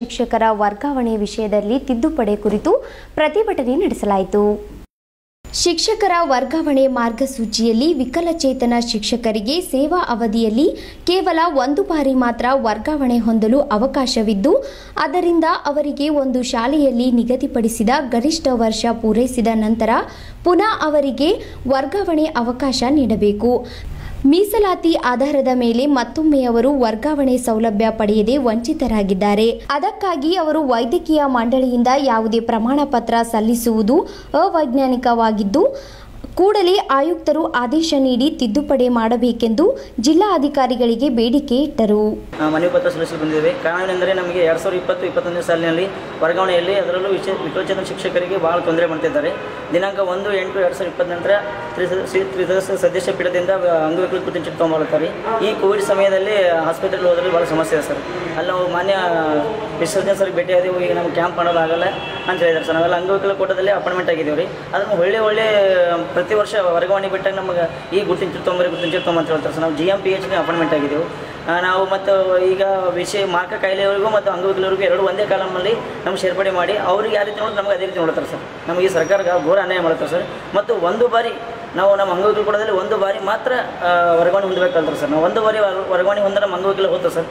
ಶಿಕ್ಷಕರ ವರ್ಗಾವಣೆ ವಿಷಯದಲ್ಲಿ ತಿದ್ದುಪಡಿ ಕುರಿತು ಪ್ರತಿಭಟನೆ ನಡೆಸಲಾಯಿತು. ಶಿಕ್ಷಕರ ವರ್ಗಾವಣೆ ಮಾರ್ಗಸೂಚಿಯಲ್ಲಿ ವಿಕಲಚೇತನ ಶಿಕ್ಷಕರಿಗೆ ಸೇವಾ ಅವಧಿಯಲ್ಲಿ ಕೇವಲ ಒಂದು ಬಾರಿ ಮಾತ್ರ ವರ್ಗಾವಣೆ ಹೊಂದಲು ಅವಕಾಶವಿದ್ದು, ಅದರಿಂದ ಅವರಿಗೆ ಒಂದು ಶಾಲೆಯಲ್ಲಿ ನಿಗದಿಪಡಿಸಿದ ಗರಿಷ್ಠ ವರ್ಷ ಪೂರೈಸಿದ ನಂತರ ಪುನಃ ಅವರಿಗೆ ವರ್ಗಾವಣೆ ಅವಕಾಶ ನೀಡಬೇಕು. ಮೀಸಲಾತಿ ಆಧಾರದ ಮೇಲೆ ಮತ್ತೊಮ್ಮೆ ಅವರು ವರ್ಗಾವಣೆ ಸೌಲಭ್ಯ ಪಡೆಯದೆ ವಂಚಿತರಾಗಿದ್ದಾರೆ. ಅದಕ್ಕಾಗಿ ಅವರು ವೈದ್ಯಕೀಯ ಮಂಡಳಿಯಿಂದ ಯಾವುದೇ ಪ್ರಮಾಣ ಪತ್ರ ಸಲ್ಲಿಸುವುದು ಅವೈಜ್ಞಾನಿಕವಾಗಿದ್ದು, ಕೂಡಲೇ ಆಯುಕ್ತರು ಆದೇಶ ನೀಡಿ ತಿದ್ದುಪಡಿ ಮಾಡಬೇಕೆಂದು ಜಿಲ್ಲಾಧಿಕಾರಿಗಳಿಗೆ ಬೇಡಿಕೆ ಇಟ್ಟರು. ಮನವಿ ಪತ್ರ ಸಲ್ಲಿಸಲು ಬಂದಿದ್ದೇವೆ. ಕಾರಣವೆಂದರೆ ನಮಗೆ 2020-21ನೇ ಸಾಲಿನಲ್ಲಿ ವರ್ಗಾವಣೆಯಲ್ಲಿ ಅದರಲ್ಲೂ ವಿಕಲಚೇತನ ಶಿಕ್ಷಕರಿಗೆ ಬಹಳ ತೊಂದರೆ ಮಾಡ್ತಿದ್ದಾರೆ. ದಿನಾಂಕ 1/8/2020 ನಂತರ ತ್ರಿಸದಸ್ಯ ಸದಸ್ಯ ಪೀಠದಿಂದ ಅಂಗವಿಕಲ ಕೃತಿ ಚಿಟ್ ತೊಗೊಂಬರ್ತಾರೆ. ಈ ಕೋವಿಡ್ ಸಮಯದಲ್ಲಿ ಆಸ್ಪತ್ರೆಗೆ ಹೋದಲ್ಲಿ ಭಾಳ ಸಮಸ್ಯೆ ಇದೆ ಸರ್. ಅಲ್ಲಿ ನಾವು ಮಾನ್ಯ ವಿಸರ್ಜನೆ ಸರ್ ಭೇಟಿಯಾದೆವು. ಈಗ ನಮ್ಗೆ ಕ್ಯಾಂಪ್ ಮಾಡೋದಾಗಲ್ಲ ಅಂತ ಹೇಳಿದ್ದಾರೆ ಸರ್. ನಾವೆಲ್ಲ ಅಂಗವಿಕಲ ಕೋಟದಲ್ಲಿ ಅಪಾಯಿಂಟ್ಮೆಂಟ್ ಆಗಿದ್ದೇವೆ ರೀ. ಅದನ್ನು ಒಳ್ಳೆ ಪ್ರತಿ ವರ್ಷ ವರ್ಗಾವಣೆ ಬಿಟ್ಟಾಗ ನಮಗೆ ಈ ಗುರುತಿನ ಚೀಟಿ ತೊಗೊಂಬಂತ ಹೇಳ್ತಾರೆ ಸರ್. ನಾವು GMPH ಅಪಾಯಿಂಟ್ಮೆಂಟ್ ಆಗಿದ್ದೆವು. ನಾವು ಮತ್ತು ಈಗ ಮಾರ್ಕ ಕಾಯಿಲೆಯವರಿಗೂ ಮತ್ತು ಅಂಗವಿಕಲರಿಗೂ ಎರಡು ಒಂದೇ ಕಾಲಮ್ನಲ್ಲಿ ನಮ್ಗೆ ಸೇರ್ಪಡೆ ಮಾಡಿ ಅವ್ರಿಗೆ ಯಾವ ರೀತಿ ನೋಡಿದ್ರೆ ನಮಗೆ ಅದೇ ರೀತಿ ನೋಡ್ತಾರೆ ಸರ್. ನಮಗೆ ಸರ್ಕಾರ ಘೋರ ಅನ್ಯಾಯ ಮಾಡ್ತಾರೆ ಸರ್. ಮತ್ತು ಒಂದು ಬಾರಿ ನಾವು ನಮ್ಮ ಅಂಗವಿಕಲ ಕೂಡದಲ್ಲಿ ಒಂದು ಬಾರಿ ಮಾತ್ರ ವರ್ಗಾವಣೆ ಹೊಂದಬೇಕಲ್ತಾರೆ ಸರ್. ನಾವು ಒಂದು ಬಾರಿ ವರ್ಗಾವಣೆ ಹೊಂದ ನಮ್ಮ ಅಂಗವಿಕಲ ಹೋಗ್ತಾರೆ ಸರ್.